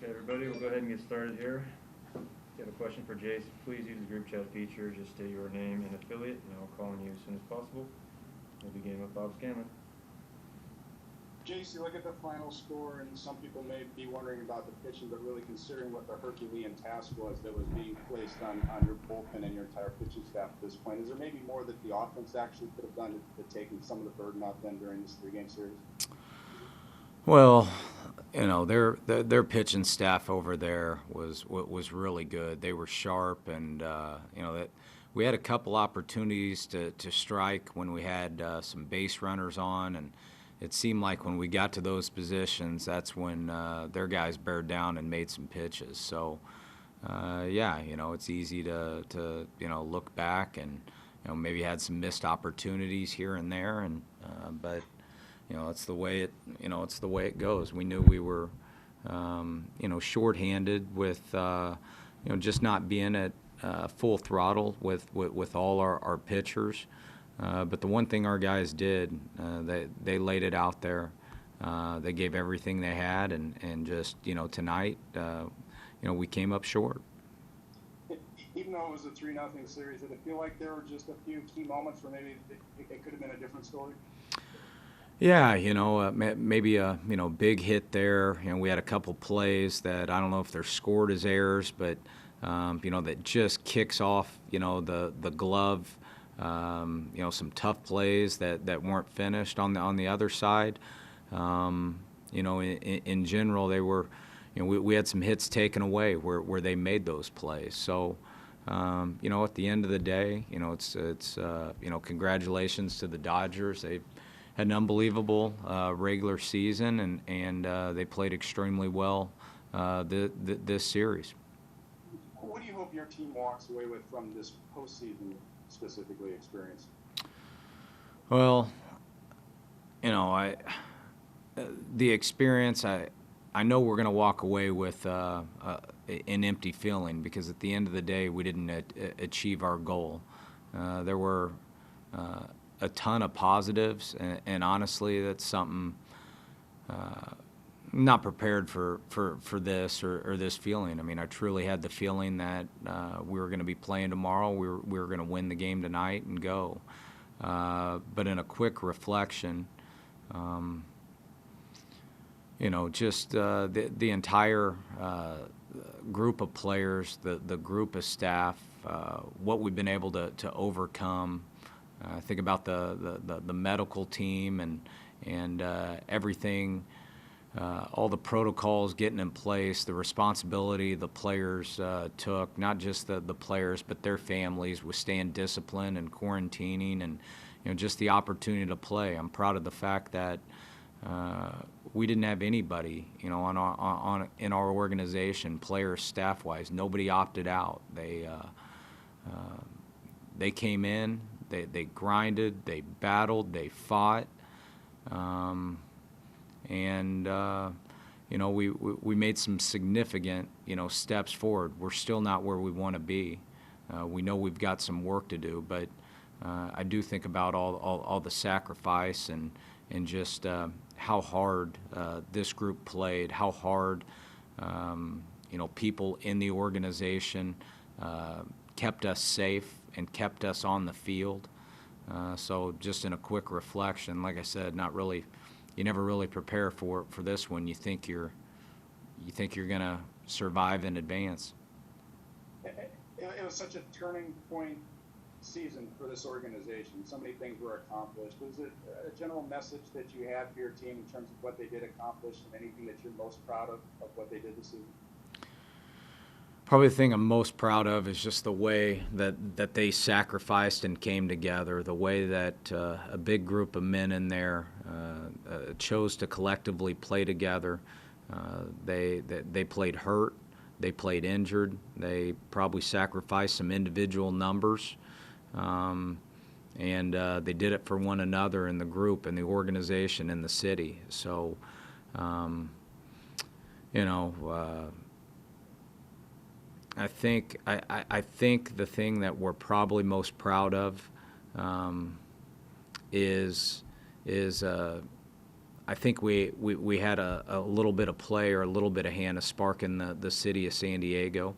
Okay, everybody, we'll go ahead and get started here. If you have a question for Jayce, please use the group chat feature. Just state your name and affiliate, and I'll call on you as soon as possible. We'll begin with Bob Scanlon. Jayce, you look at the final score, and some people may be wondering about the pitching, but really considering what the Herculean task was that was being placed on your bullpen and your entire pitching staff at this point, is there maybe more that the offense actually could have done to taking some of the burden off them during this three-game series? Well, their pitching staff over there was really good. They were sharp, and that we had a couple opportunities to strike when we had some base runners on, and it seemed like when we got to those positions, that's when their guys bared down and made some pitches. So, it's easy to look back and maybe had some missed opportunities here and there, and but. It's the way it goes. We knew we were, shorthanded with, just not being at full throttle with all our pitchers. But the one thing our guys did, they laid it out there. They gave everything they had, and just tonight, we came up short. Even though it was a 3-0 series, did it feel like there were just a few key moments where maybe it could have been a different story? Yeah, maybe a big hit there. We had a couple plays that I don't know if they're scored as errors, but that just kicks off the glove. Some tough plays that weren't finished on the other side. In general, they were. We had some hits taken away where they made those plays. So. At the end of the day, it's congratulations to the Dodgers. They've had an unbelievable regular season, and they played extremely well this series. What do you hope your team walks away with from this postseason specifically experience? Well, the experience, I know we're going to walk away with an empty feeling, because at the end of the day, we didn't achieve our goal. There were a ton of positives, and honestly, that's something not prepared for this or this feeling. I mean, I truly had the feeling that we were going to be playing tomorrow. We were going to win the game tonight and go. But in a quick reflection, just the entire group of players, the group of staff, what we've been able to overcome. Think about the medical team and everything, all the protocols getting in place, the responsibility the players took, not just the players but their families, with staying disciplined and quarantining, and just the opportunity to play. I'm proud of the fact that we didn't have anybody in our organization, players, staff-wise. Nobody opted out. They came in. They grinded, they battled, they fought, and we made some significant steps forward. We're still not where we want to be. We know we've got some work to do, but I do think about all the sacrifice and just how hard this group played, how hard people in the organization kept us safe and kept us on the field. So just in a quick reflection, like I said, you never really prepare for this one. You think you're going to survive and advance. It was such a turning point season for this organization. So many things were accomplished. Was it a general message that you had for your team in terms of what they did accomplish, and anything that you're most proud of what they did this season? Probably the thing I'm most proud of is just the way that they sacrificed and came together, the way that a big group of men in there chose to collectively play together. They played hurt, they played injured, they probably sacrificed some individual numbers, and they did it for one another in the group, in the organization, in the city. So, I think the thing that we're probably most proud of is I think we had a little bit of play or a little bit of hand, a spark in the city of San Diego.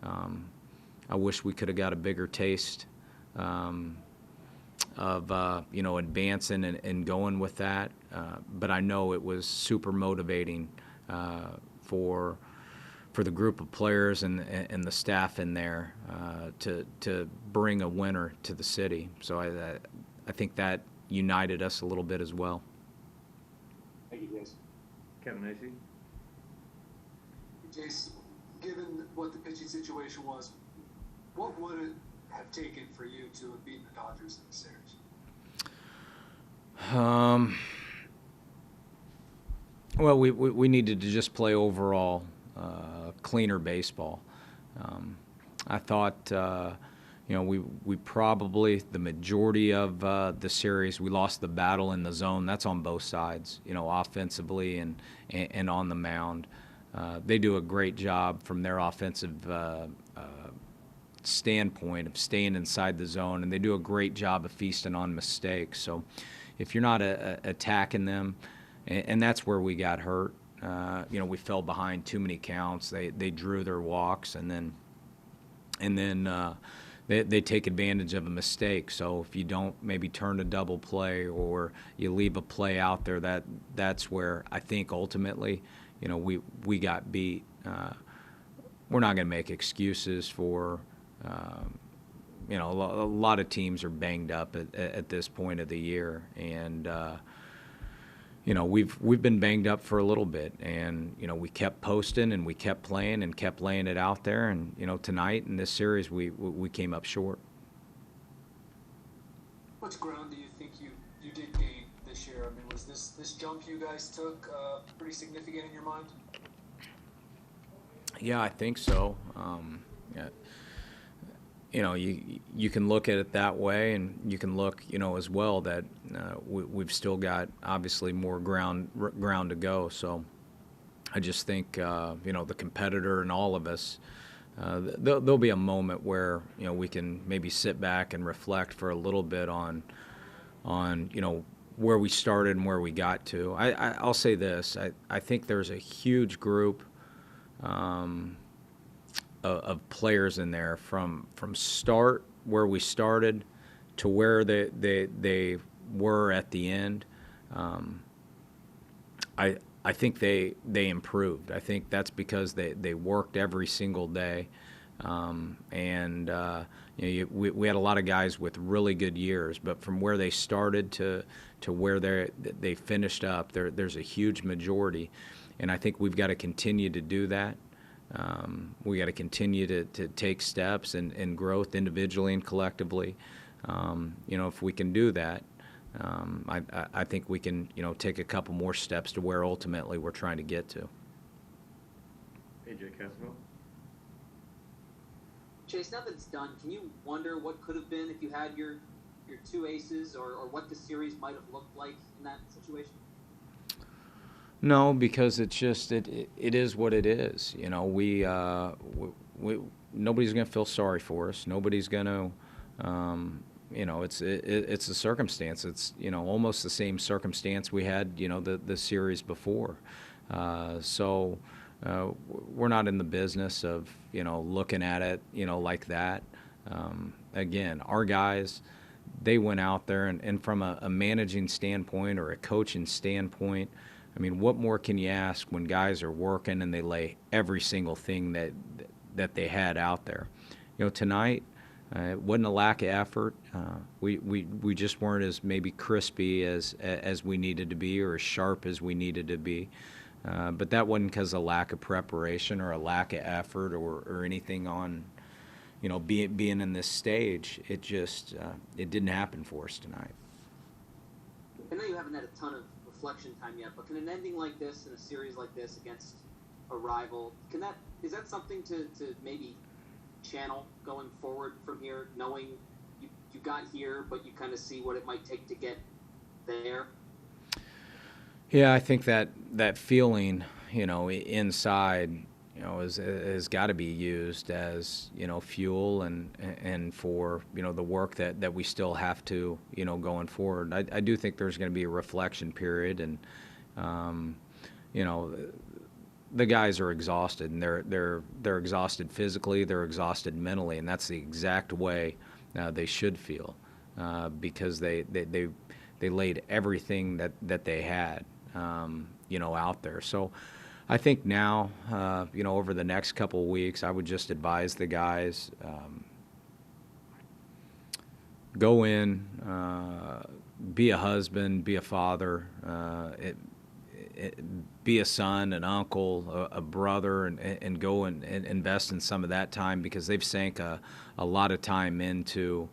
I wish we could have got a bigger taste of advancing and going with that. But I know it was super motivating for the group of players and the staff in there to bring a winner to the city. So I think that united us a little bit as well. Thank you, Jayce. Kevin Acey. Jayce, given what the pitching situation was, what would it have taken for you to have beaten the Dodgers in the series? Well, we needed to just play overall cleaner baseball. I thought, we probably, the majority of the series, we lost the battle in the zone. That's on both sides, offensively and on the mound. They do a great job from their offensive standpoint of staying inside the zone, and they do a great job of feasting on mistakes. So if you're not attacking them, and that's where we got hurt. We fell behind too many counts. They drew their walks, and then they take advantage of a mistake. So if you don't maybe turn a double play or you leave a play out there, that's where I think ultimately, we got beat. We're not going to make excuses for. A lot of teams are banged up at this point of the year, and we've been banged up for a little bit, and we kept posting and we kept playing and kept laying it out there, and tonight in this series we came up short. What ground do you think you did gain this year? I mean, was this jump you guys took pretty significant in your mind? Yeah, I think so. You can look at it that way, and you can look, as well that we've still got obviously more ground to go. So I just think, the competitor and all of us, there'll be a moment where we can maybe sit back and reflect for a little bit on where we started and where we got to. I'll say this: I think there's a huge group. Of players in there from start where we started to where they were at the end. I think they improved. I think that's because they worked every single day, and we had a lot of guys with really good years, but from where they started to where they finished up, there's a huge majority, and I think we've got to continue to do that. We got to continue to take steps and growth individually and collectively. If we can do that, I think we can, take a couple more steps to where ultimately we're trying to get to. AJ Cassavell. Jayce, now that it's done, can you wonder what could have been if you had your two aces, or what the series might have looked like in that situation? No, because it's just it is what it is. We nobody's going to feel sorry for us. Nobody's going to, it's a circumstance. It's almost the same circumstance we had the series before. So we're not in the business of looking at it like that. Again, our guys, they went out there and from a managing standpoint or a coaching standpoint. I mean, what more can you ask when guys are working and they lay every single thing that they had out there? Tonight, it wasn't a lack of effort. We just weren't as maybe crispy as we needed to be or as sharp as we needed to be. But that wasn't because of lack of preparation or a lack of effort or anything on, being in this stage. It just it didn't happen for us tonight. I know you haven't had a ton of reflection time yet, but can an ending like this in a series like this against a rival, is that something to maybe channel going forward from here, knowing you got here, but you kind of see what it might take to get there? Yeah, I think that feeling, inside, has got to be used as, fuel and for, the work that we still have to, going forward. I do think there's going to be a reflection period, and You know, the guys are exhausted, and they're exhausted physically, they're exhausted mentally, and that's the exact way they should feel, because they laid everything that they had, you know, out there. So I think now, you know, over the next couple of weeks, I would just advise the guys, go in, be a husband, be a father, be a son, an uncle, a brother, and go and invest in some of that time, because they've sank a lot of time into,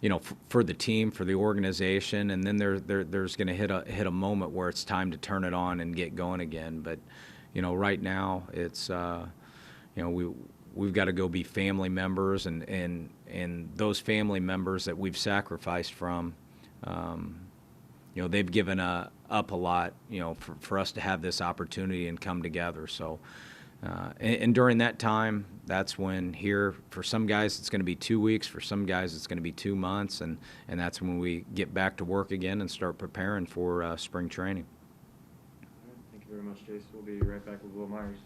you know, for the team, for the organization, and then there's going to hit a moment where it's time to turn it on and get going again. But, you know, right now it's, you know, we've got to go be family members, and those family members that we've sacrificed from, you know, they've given up a lot, you know, for us to have this opportunity and come together. So, and during that time, that's when here, for some guys, it's going to be 2 weeks. For some guys, it's going to be 2 months. And that's when we get back to work again and start preparing for spring training. All right, thank you very much, Jayce. We'll be right back with Will Myers.